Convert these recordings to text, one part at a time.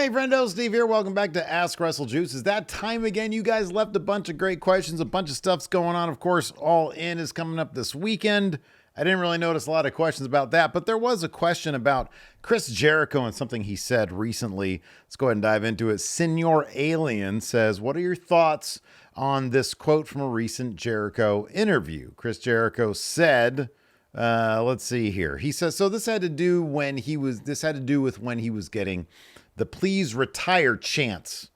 Hey, friendo, Steve here. Welcome back to Ask Wrestle Juice. Is that time again? You guys left a bunch of great questions. A bunch of stuff's going on. Of course, All In is coming up this weekend. I didn't really notice a lot of questions about that, but there was a question about Chris Jericho and something he said recently. Let's go ahead and dive into it. Senor Alien says, what are your thoughts on this quote from a recent Jericho interview? Chris Jericho said, let's see here. He says, so this had to do with when he was getting the please retire chance.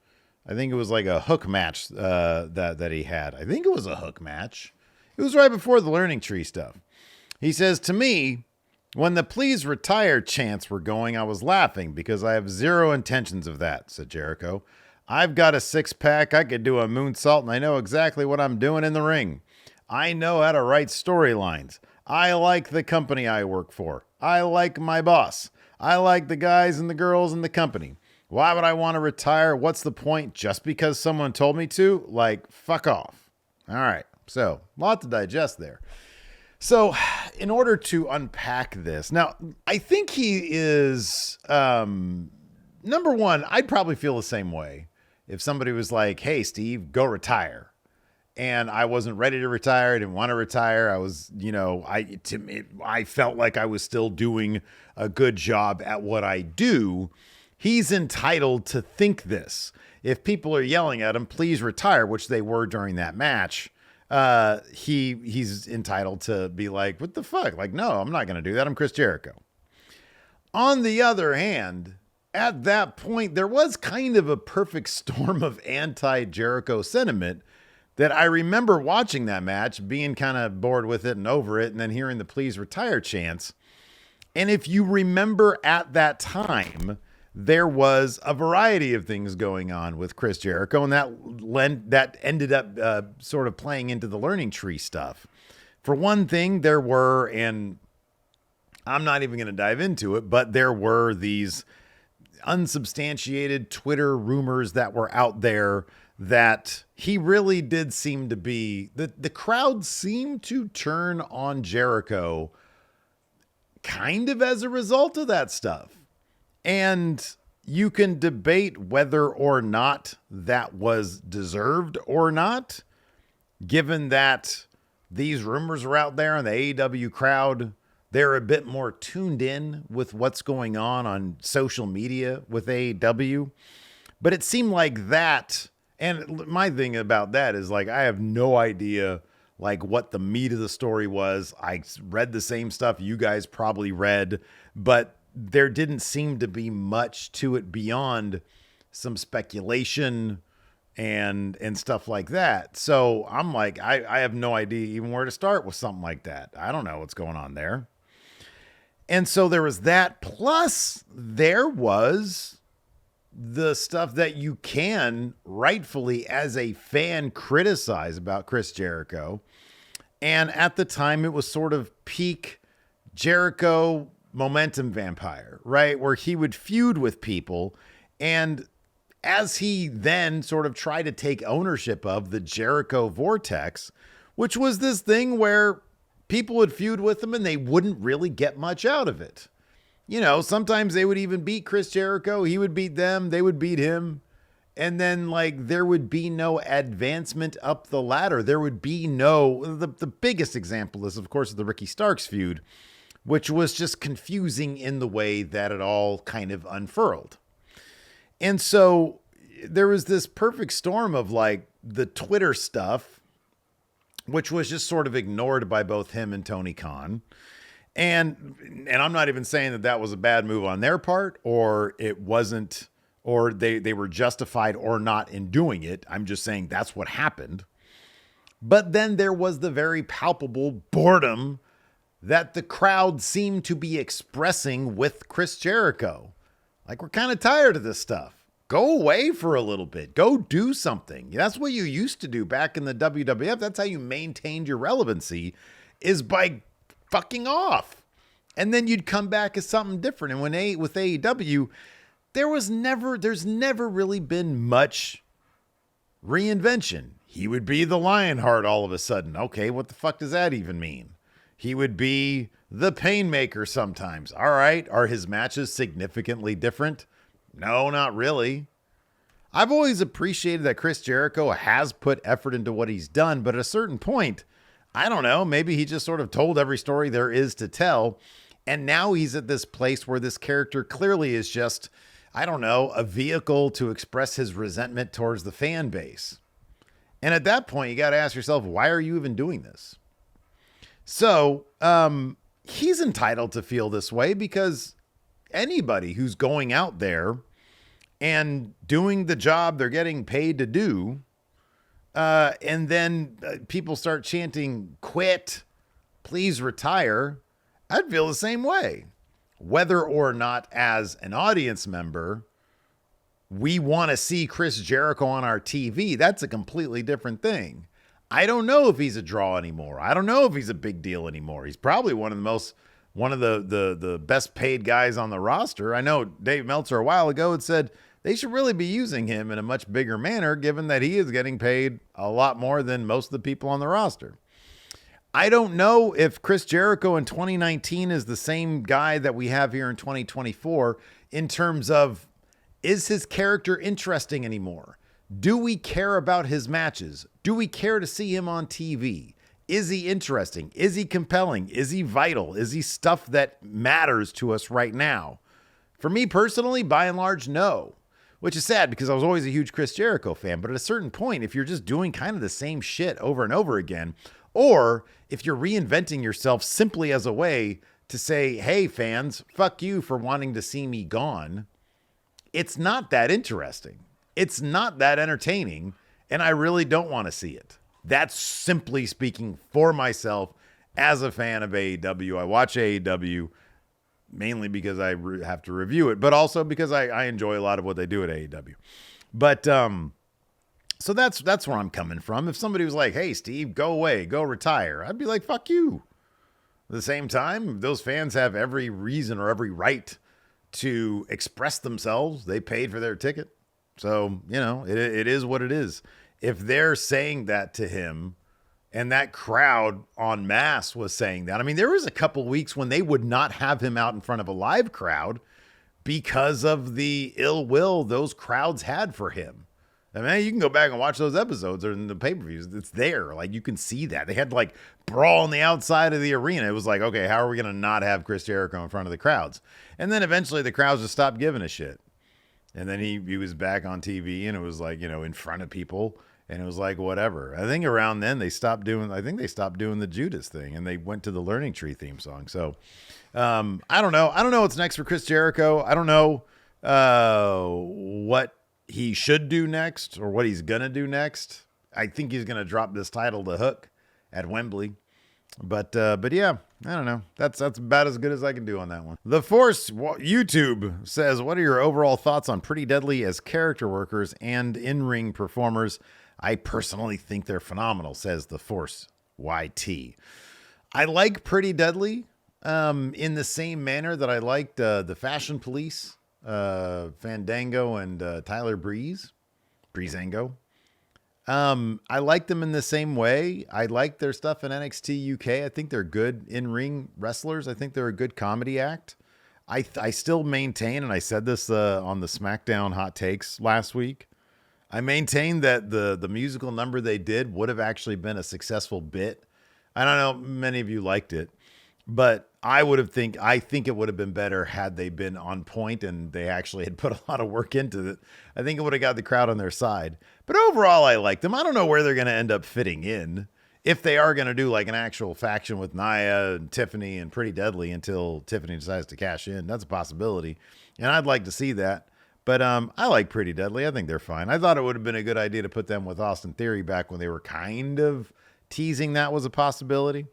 I think it was like a hook match that he had. I think it was a hook match. It was right before the Learning Tree stuff. He says, to me, when the please retire chants were going, I was laughing because I have zero intentions of that, said Jericho. I've got a six-pack. I could do a moonsault, and I know exactly what I'm doing in the ring. I know how to write storylines. I like the company I work for. I like my boss. I like the guys and the girls in the company. Why would I want to retire? What's the point? Just because someone told me to? Like, fuck off. All right. So, a lot to digest there. So, in order to unpack this, now, I think he is, number one, I'd probably feel the same way if somebody was like, hey, Steve, go retire. And I wasn't ready to retire. I didn't want to retire. I was, I felt like I was still doing a good job at what I do. He's entitled to think this. If people are yelling at him, please retire, which they were during that match, he's entitled to be like, what the fuck? Like, no, I'm not going to do that. I'm Chris Jericho. On the other hand, at that point, there was kind of a perfect storm of anti-Jericho sentiment that I remember watching that match, being kind of bored with it and over it, and then hearing the please retire chants. And if you remember at that time, there was a variety of things going on with Chris Jericho, and that ended up sort of playing into the Learning Tree stuff. For one thing, there were, and I'm not even going to dive into it, but there were these unsubstantiated Twitter rumors that were out there that he really did seem to be, the crowd seemed to turn on Jericho kind of as a result of that stuff. And you can debate whether or not that was deserved or not, given that these rumors are out there and the AEW crowd, they're a bit more tuned in with what's going on social media with AEW. But it seemed like that. And my thing about that is, like, I have no idea, like, what the meat of the story was. I read the same stuff you guys probably read, but there didn't seem to be much to it beyond some speculation and stuff like that. So I'm like, I have no idea even where to start with something like that. I don't know what's going on there. And so there was that. Plus, there was the stuff that you can rightfully as a fan criticize about Chris Jericho. And at the time it was sort of peak Jericho momentum vampire, right? Where he would feud with people. And as he then sort of tried to take ownership of the Jericho Vortex, which was this thing where people would feud with him and they wouldn't really get much out of it. You know, sometimes they would even beat Chris Jericho. He would beat them. They would beat him. And then, like, there would be no advancement up the ladder. There would be the biggest example is, of course, the Ricky Starks feud, which was just confusing in the way that it all kind of unfurled. And so there was this perfect storm of, like, the Twitter stuff, which was just sort of ignored by both him and Tony Khan. And I'm not even saying that was a bad move on their part, or it wasn't, or they were justified or not in doing it. I'm just saying that's what happened. But then there was the very palpable boredom that the crowd seemed to be expressing with Chris Jericho. Like, we're kind of tired of this stuff. Go away for a little bit. Go do something. That's what you used to do back in the WWF. That's how you maintained your relevancy, is by fucking off. And then you'd come back as something different. And with AEW, there's never really been much reinvention. He would be the Lionheart all of a sudden. Okay, what the fuck does that even mean? He would be the Painmaker sometimes. All right, are his matches significantly different? No, not really. I've always appreciated that Chris Jericho has put effort into what he's done, but at a certain point, I don't know, maybe he just sort of told every story there is to tell. And now he's at this place where this character clearly is just, I don't know, a vehicle to express his resentment towards the fan base. And at that point, you got to ask yourself, why are you even doing this? So he's entitled to feel this way because anybody who's going out there and doing the job they're getting paid to do, and then people start chanting, quit, please retire, I'd feel the same way. Whether or not as an audience member, we want to see Chris Jericho on our TV, that's a completely different thing. I don't know if he's a draw anymore. I don't know if he's a big deal anymore. He's probably one of the best paid guys on the roster. I know Dave Meltzer a while ago had said they should really be using him in a much bigger manner, given that he is getting paid a lot more than most of the people on the roster. I don't know if Chris Jericho in 2019 is the same guy that we have here in 2024 in terms of, is his character interesting anymore? Do we care about his matches? Do we care to see him on TV? Is he interesting? Is he compelling? Is he vital? Is he stuff that matters to us right now? For me personally, by and large, no. Which is sad because I was always a huge Chris Jericho fan. But at a certain point, if you're just doing kind of the same shit over and over again, or if you're reinventing yourself simply as a way to say, hey, fans, fuck you for wanting to see me gone, it's not that interesting. It's not that entertaining, and I really don't want to see it. That's simply speaking for myself as a fan of AEW. I watch AEW mainly because I have to review it, but also because I enjoy a lot of what they do at AEW. But so that's where I'm coming from. If somebody was like, hey, Steve, go away, go retire, I'd be like, fuck you. At the same time, those fans have every reason or every right to express themselves. They paid for their ticket. So, you know, it is what it is. If they're saying that to him and that crowd en masse was saying that, I mean, there was a couple weeks when they would not have him out in front of a live crowd because of the ill will those crowds had for him. I mean, you can go back and watch those episodes or in the pay-per-views. It's there. Like, you can see that. They had to, like, brawl on the outside of the arena. It was like, okay, how are we going to not have Chris Jericho in front of the crowds? And then eventually the crowds just stopped giving a shit. And then he was back on TV and it was like, you know, in front of people. And it was like, whatever. I think around then they stopped doing the Judas thing and they went to the Learning Tree theme song. So I don't know. I don't know what's next for Chris Jericho. I don't know what he should do next or what he's going to do next. I think he's going to drop this title to Hook at Wembley. But yeah, I don't know. That's about as good as I can do on that one. The Force YouTube says, what are your overall thoughts on Pretty Deadly as character workers and in-ring performers? I personally think they're phenomenal, says The Force YT. I like Pretty Deadly in the same manner that I liked the Fashion Police, Fandango and Tyler Breezango. I like them in the same way. I like their stuff in NXT UK. I think they're good in-ring wrestlers. I think they're a good comedy act. I still maintain, and I said this on the SmackDown Hot Takes last week, I maintain that the musical number they did would have actually been a successful bit. I don't know, many of you liked it, but I think it would have been better had they been on point and they actually had put a lot of work into it. I think it would have got the crowd on their side. But overall, I like them. I don't know where they're going to end up fitting in. If they are going to do like an actual faction with Nia and Tiffany and Pretty Deadly until Tiffany decides to cash in, that's a possibility. And I'd like to see that. But I like Pretty Deadly. I think they're fine. I thought it would have been a good idea to put them with Austin Theory back when they were kind of teasing that was a possibility.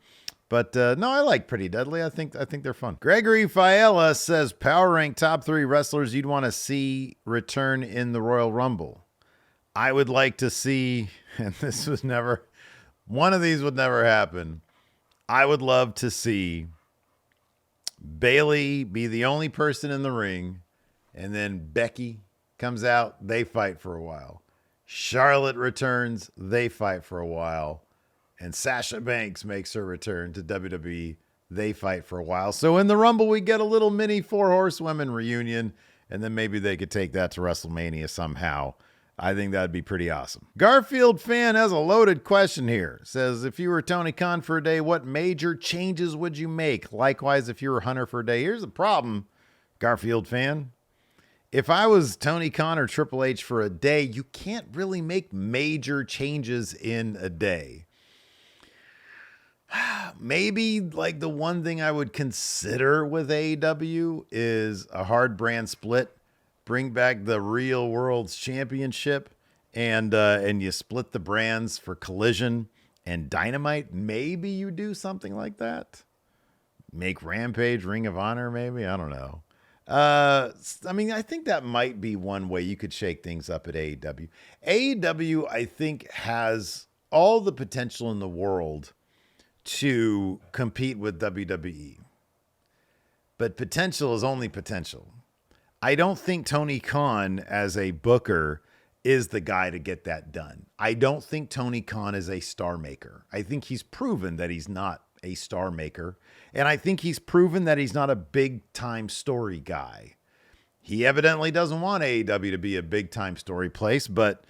But no, I like Pretty Deadly. I think they're fun. Gregory Fiala says, power rank top 3 wrestlers you'd want to see return in the Royal Rumble. I would like to see, and one of these would never happen. I would love to see Bayley be the only person in the ring, and then Becky comes out, they fight for a while. Charlotte returns, they fight for a while. And Sasha Banks makes her return to WWE. They fight for a while. So in the Rumble, we get a little mini 4 Horsewomen reunion. and then maybe they could take that to WrestleMania somehow. I think that'd be pretty awesome. Garfield fan has a loaded question here. Says, if you were Tony Khan for a day, what major changes would you make? Likewise, if you were Hunter for a day. Here's the problem, Garfield fan. If I was Tony Khan or Triple H for a day, you can't really make major changes in a day. Maybe like the one thing I would consider with AEW is a hard brand split. Bring back the Real World's Championship and you split the brands for Collision and Dynamite. Maybe you do something like that. Make Rampage Ring of Honor, maybe. I don't know. I mean, I think that might be one way you could shake things up at AEW. AEW, I think, has all the potential in the world to compete with WWE. But potential is only potential. I don't think Tony Khan as a booker is the guy to get that done. I don't think Tony Khan is a star maker. I think he's proven that he's not a star maker. And I think he's proven that he's not a big time story guy. He evidently doesn't want AEW to be a big time story place, but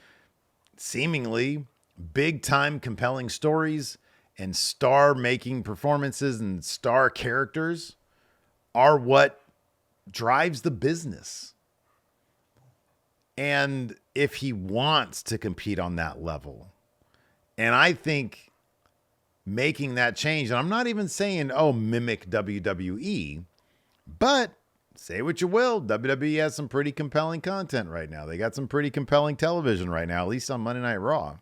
seemingly big time compelling stories and star making performances and star characters are what drives the business. And if he wants to compete on that level, and I think making that change, and I'm not even saying, mimic WWE, but say what you will, WWE has some pretty compelling content right now. They got some pretty compelling television right now, at least on Monday Night Raw.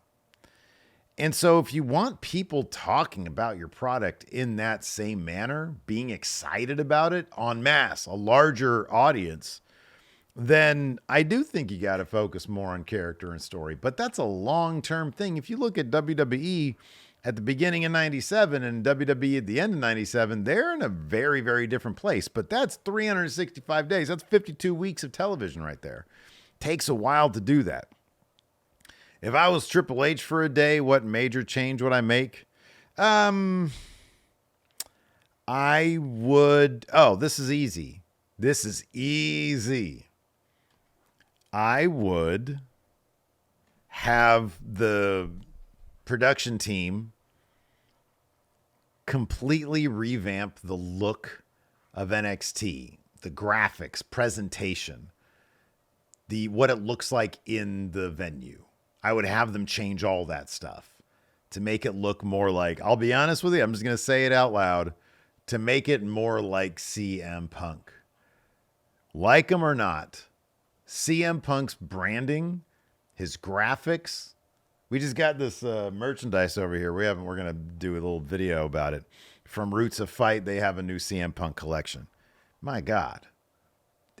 And so if you want people talking about your product in that same manner, being excited about it en masse, a larger audience, then I do think you got to focus more on character and story. But that's a long-term thing. If you look at WWE at the beginning of 97 and WWE at the end of 97, they're in a very, very different place. But that's 365 days. That's 52 weeks of television right there. Takes a while to do that. If I was Triple H for a day, what major change would I make? I would... Oh, this is easy. This is easy. I would have the production team completely revamp the look of NXT, the graphics, presentation, what it looks like in the venue. I would have them change all that stuff to make it look more like, I'll be honest with you, I'm just going to say it out loud, to make it more like CM Punk. Like him or not, CM Punk's branding, his graphics, we just got this merchandise over here. We're going to do a little video about it. From Roots of Fight, they have a new CM Punk collection. My God,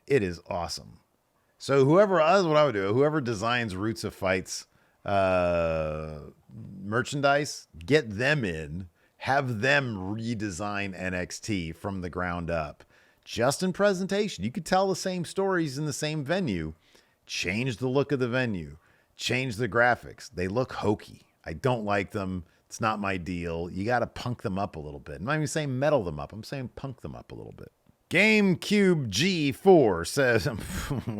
it is awesome. So that's what I would do. Whoever designs Roots of Fight's merchandise, get them in, have them redesign NXT from the ground up. Just in presentation. You could tell the same stories in the same venue. Change the look of the venue. Change the graphics. They look hokey. I don't like them. It's not my deal. You got to punk them up a little bit. I'm not even saying metal them up. I'm saying punk them up a little bit. GameCube G4 says,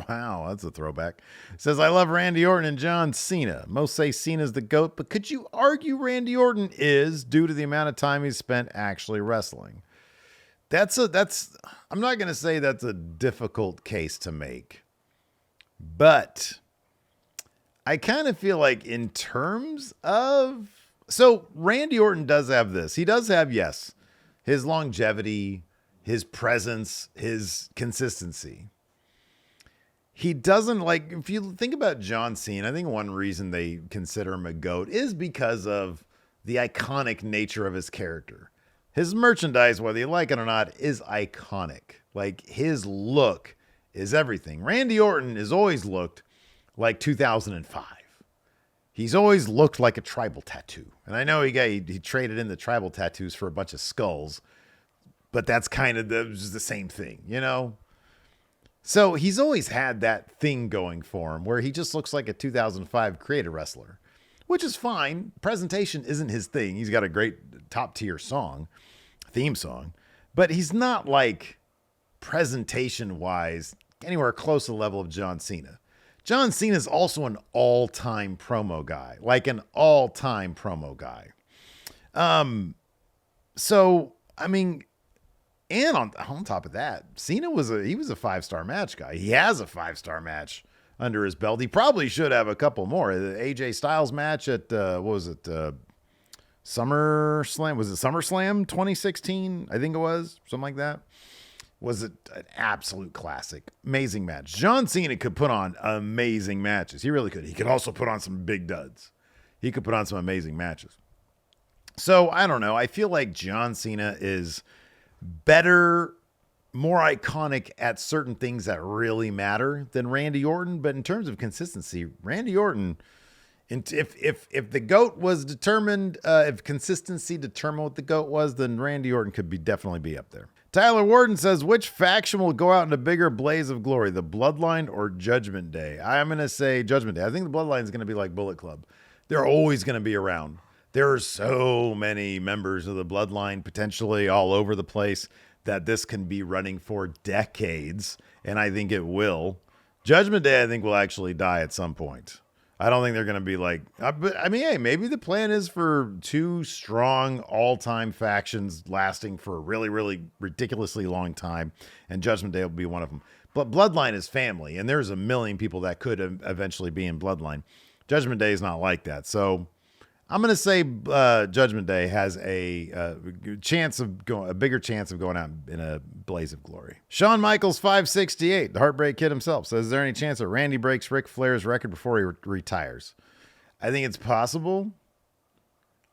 wow, that's a throwback. Says, I love Randy Orton and John Cena. Most say Cena's the GOAT, but could you argue Randy Orton is due to the amount of time he's spent actually wrestling? I'm not going to say that's a difficult case to make, but I kind of feel like in terms of, so Randy Orton does have this. He does have, yes, his longevity, his presence, his consistency. He doesn't like, if you think about John Cena, I think one reason they consider him a GOAT is because of the iconic nature of his character. His merchandise, whether you like it or not, is iconic. Like, his look is everything. Randy Orton has always looked like 2005. He's always looked like a tribal tattoo. And I know he traded in the tribal tattoos for a bunch of skulls, but that's kind of the same thing, you know? So he's always had that thing going for him where he just looks like a 2005 creative wrestler, which is fine. Presentation isn't his thing. He's got a great top tier theme song, but he's not like presentation wise anywhere close to the level of John Cena. John Cena is also an all-time promo guy, like an all-time promo guy. So I mean, and on top of that, Cena was a 5-star match guy. He has a 5-star match under his belt. He probably should have a couple more. The AJ Styles match at what was it? SummerSlam? Was it SummerSlam 2016? I think it was something like that. Was it an absolute classic? Amazing match. John Cena could put on amazing matches. He really could. He could also put on some big duds. He could put on some amazing matches. So I don't know. I feel like John Cena is better, more iconic at certain things that really matter than Randy Orton. But in terms of consistency, Randy Orton, if the GOAT was determined, if consistency determined what the GOAT was, then Randy Orton could definitely be up there. Tyler Warden says, which faction will go out in a bigger blaze of glory, the Bloodline or Judgment Day? I'm going to say Judgment Day. I think the Bloodline is going to be like Bullet Club. They're always going to be around. There are so many members of the Bloodline potentially all over the place that this can be running for decades, and I think it will. Judgment Day, I think, will actually die at some point. I don't think they're going to be like, I mean, hey, maybe the plan is for 2 strong all-time factions lasting for a really, really ridiculously long time, and Judgment Day will be one of them. But Bloodline is family, and there's a million people that could eventually be in Bloodline. Judgment Day is not like that. So I'm going to say Judgment Day has a bigger chance of going out in a blaze of glory. Shawn Michaels 568, the Heartbreak Kid himself, says, is there any chance that Randy breaks Ric Flair's record before he retires? I think it's possible.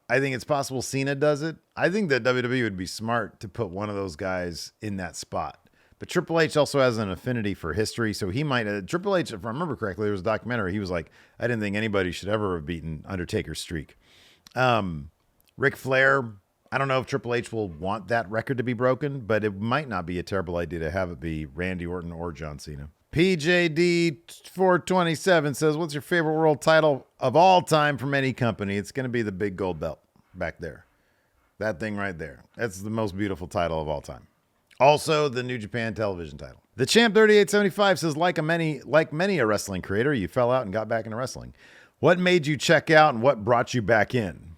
I think it's possible Cena does it. I think that WWE would be smart to put one of those guys in that spot. But Triple H also has an affinity for history, so he might... Triple H, if I remember correctly, there was a documentary. He was like, I didn't think anybody should ever have beaten Undertaker's streak. Ric Flair, I don't know if Triple H will want that record to be broken, but it might not be a terrible idea to have it be Randy Orton or John Cena. PJD427 says, what's your favorite world title of all time from any company? It's going to be the big gold belt back there. That thing right there. That's the most beautiful title of all time. Also, the New Japan television title. The Champ 3875 says, like many a wrestling creator, you fell out and got back into wrestling. What made you check out and what brought you back in?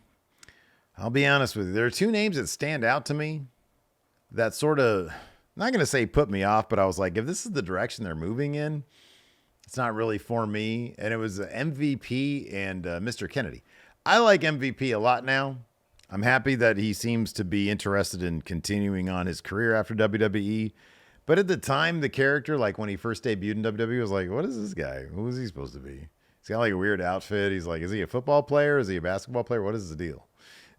I'll be honest with you. There are 2 names that stand out to me that sort of, not going to say put me off, but I was like, if this is the direction they're moving in, it's not really for me. And it was MVP and Mr. Kennedy. I like MVP a lot now. I'm happy that he seems to be interested in continuing on his career after WWE. But at the time, the character, like when he first debuted in WWE, was like, what is this guy? Who is he supposed to be? He's got like a weird outfit. He's like, is he a football player? Is he a basketball player? What is the deal?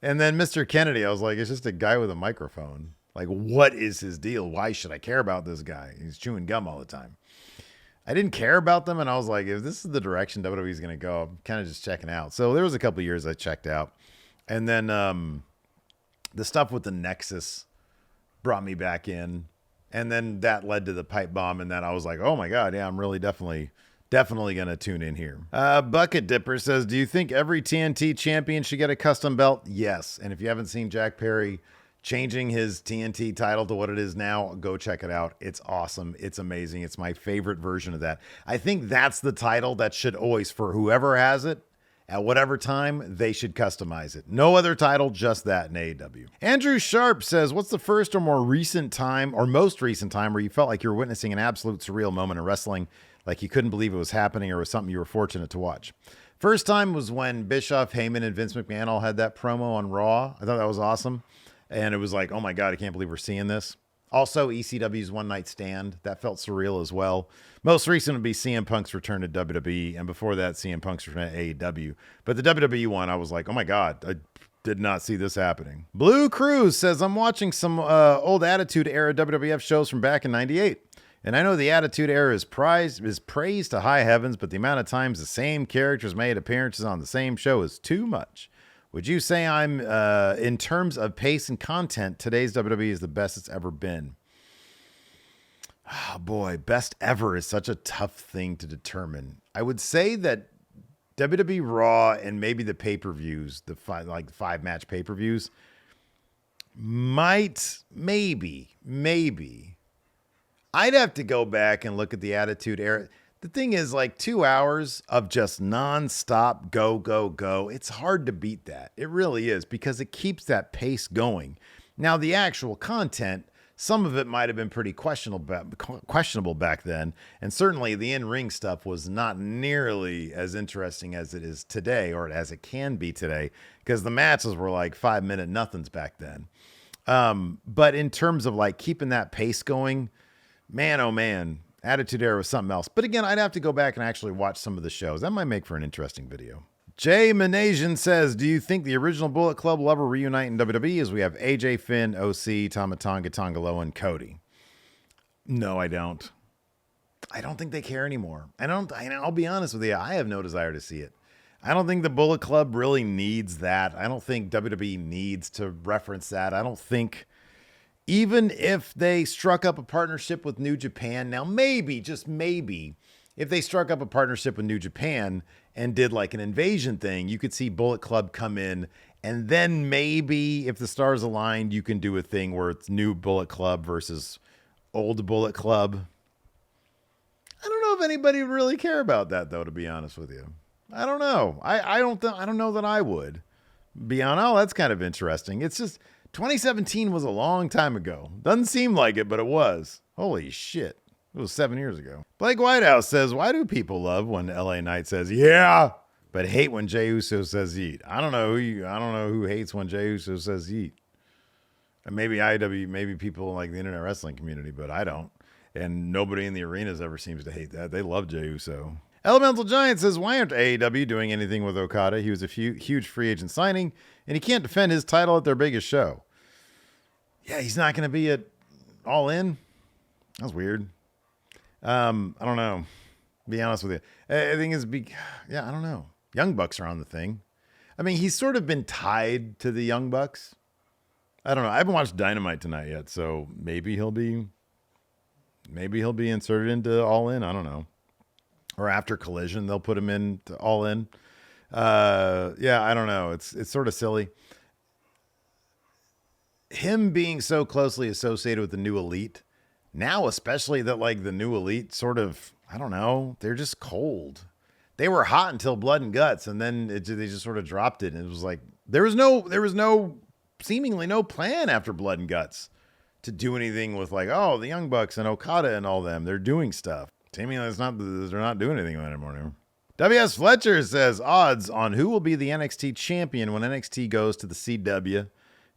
And then Mr. Kennedy, I was like, it's just a guy with a microphone. Like, what is his deal? Why should I care about this guy? He's chewing gum all the time. I didn't care about them. And I was like, if this is the direction WWE is going to go, I'm kind of just checking out. So there was a couple of years I checked out. And then the stuff with the Nexus brought me back in. And then that led to the pipe bomb. And then I was like, oh my God, yeah, I'm really definitely going to tune in here. Bucket Dipper says, do you think every TNT champion should get a custom belt? Yes. And if you haven't seen Jack Perry changing his TNT title to what it is now, go check it out. It's awesome. It's amazing. It's my favorite version of that. I think that's the title that should always, for whoever has it, at whatever time, they should customize it. No other title, just that in AEW. Andrew Sharp says, what's the first or more recent time or most recent time where you felt like you were witnessing an absolute surreal moment in wrestling, like you couldn't believe it was happening or was something you were fortunate to watch? First time was when Bischoff, Heyman, and Vince McMahon all had that promo on Raw. I thought that was awesome. And it was like, oh my God, I can't believe we're seeing this. Also, ECW's One Night Stand. That felt surreal as well. Most recent would be CM Punk's return to WWE. And before that, CM Punk's return to AEW. But the WWE one, I was like, oh my God, I did not see this happening. Blue Cruz says, I'm watching some old Attitude Era WWF shows from back in 98. And I know the Attitude Era is praised to high heavens, but the amount of times the same characters made appearances on the same show is too much. Would you say I'm, in terms of pace and content, today's WWE is the best it's ever been? Oh boy, best ever is such a tough thing to determine. I would say that WWE Raw and maybe the pay-per-views, the 5-match pay-per-views, might, maybe. I'd have to go back and look at the Attitude Era. The thing is, like 2 hours of just nonstop go, go, go. It's hard to beat that. It really is, because it keeps that pace going. Now, the actual content, some of it might have been pretty questionable back then. And certainly the in-ring stuff was not nearly as interesting as it is today, or as it can be today, because the matches were like 5-minute nothings back then. But in terms of like keeping that pace going, man, oh man, Attitude Era was something else. But again, I'd have to go back and actually watch some of the shows. That might make for an interesting video. Jay Manasian says, do you think the original Bullet Club will ever reunite in WWE, as we have AJ, Finn, OC, Tama Tonga, Tonga Loa, and Cody? No, I don't. I don't think they care anymore. I'll be honest with you, I have no desire to see it. I don't think the Bullet Club really needs that. I don't think WWE needs to reference that. I don't think, even if they struck up a partnership with New Japan, now maybe, just maybe, if they struck up a partnership with New Japan and did like an invasion thing, you could see Bullet Club come in, and then maybe if the stars aligned, you can do a thing where it's new Bullet Club versus old Bullet Club. I don't know if anybody would really care about that, though, to be honest with you. I don't know. I don't know that I would. Beyond, oh, that's kind of interesting. It's just 2017 was a long time ago. Doesn't seem like it, but it was. Holy shit. It was 7 years ago. Blake Whitehouse says, why do people love when LA Knight says, yeah, but hate when Jey Uso says yeet? I don't know who hates when Jey Uso says yeet. And maybe people like the internet wrestling community, but I don't. And nobody in the arenas ever seems to hate that. They love Jey Uso. Elemental Giant says, why aren't AEW doing anything with Okada? He was a huge free agent signing, and he can't defend his title at their biggest show. Yeah, he's not going to be at All In. That's weird. I don't know. Be honest with you. I think I don't know. Young Bucks are on the thing. I mean, he's sort of been tied to the Young Bucks. I don't know. I haven't watched Dynamite tonight yet, so maybe he'll be inserted into All In. I don't know. Or after Collision, they'll put him in to All In. Yeah, I don't know. It's sort of silly. Him being so closely associated with the New Elite, now especially that like the New Elite sort of, I don't know, they're just cold. They were hot until Blood and Guts, and then they just sort of dropped it. And it was like there was no seemingly no plan after Blood and Guts to do anything with like, oh, the Young Bucks and Okada and all them. They're doing stuff. Seemingly they're not doing anything anymore. W.S. Fletcher says, odds on who will be the NXT champion when NXT goes to the CW.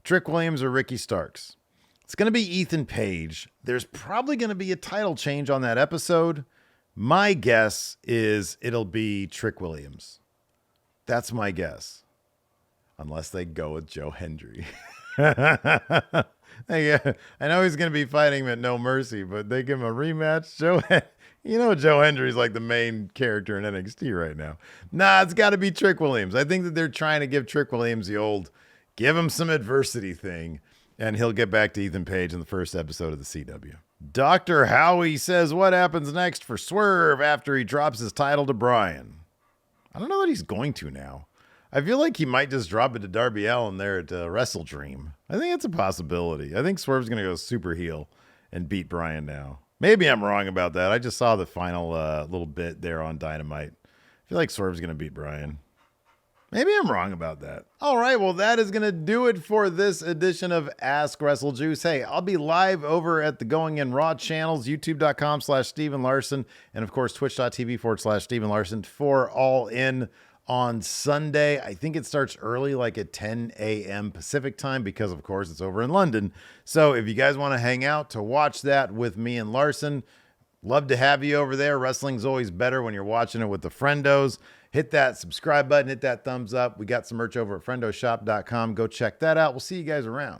Trick Williams or Ricky Starks? It's going to be Ethan Page. There's probably going to be a title change on that episode. My guess is it'll be Trick Williams. That's my guess. Unless they go with Joe Hendry. I know he's going to be fighting him at No Mercy, but they give him a rematch. Joe Hendry's like the main character in NXT right now. Nah, it's got to be Trick Williams. I think that they're trying to give Trick Williams the old give him some adversity thing, and he'll get back to Ethan Page in the first episode of the CW. Dr. Howie says, what happens next for Swerve after he drops his title to Bryan? I don't know that he's going to now. I feel like he might just drop it to Darby Allin there at Wrestle Dream. I think it's a possibility. I think Swerve's going to go super heel and beat Bryan now. Maybe I'm wrong about that. I just saw the final little bit there on Dynamite. I feel like Swerve's going to beat Bryan. Maybe I'm wrong about that. All right, well, that is going to do it for this edition of Ask WrestleJuice. Hey, I'll be live over at the Going In Raw channels, youtube.com/Steven Larson, and of course, twitch.tv/Steven Larson for All In on Sunday. I think it starts early, like at 10 a.m. Pacific time, because of course it's over in London. So if you guys want to hang out to watch that with me and Larson, love to have you over there. Wrestling's always better when you're watching it with the friendos. Hit that subscribe button, hit that thumbs up. We got some merch over at friendoshop.com. Go check that out. We'll see you guys around.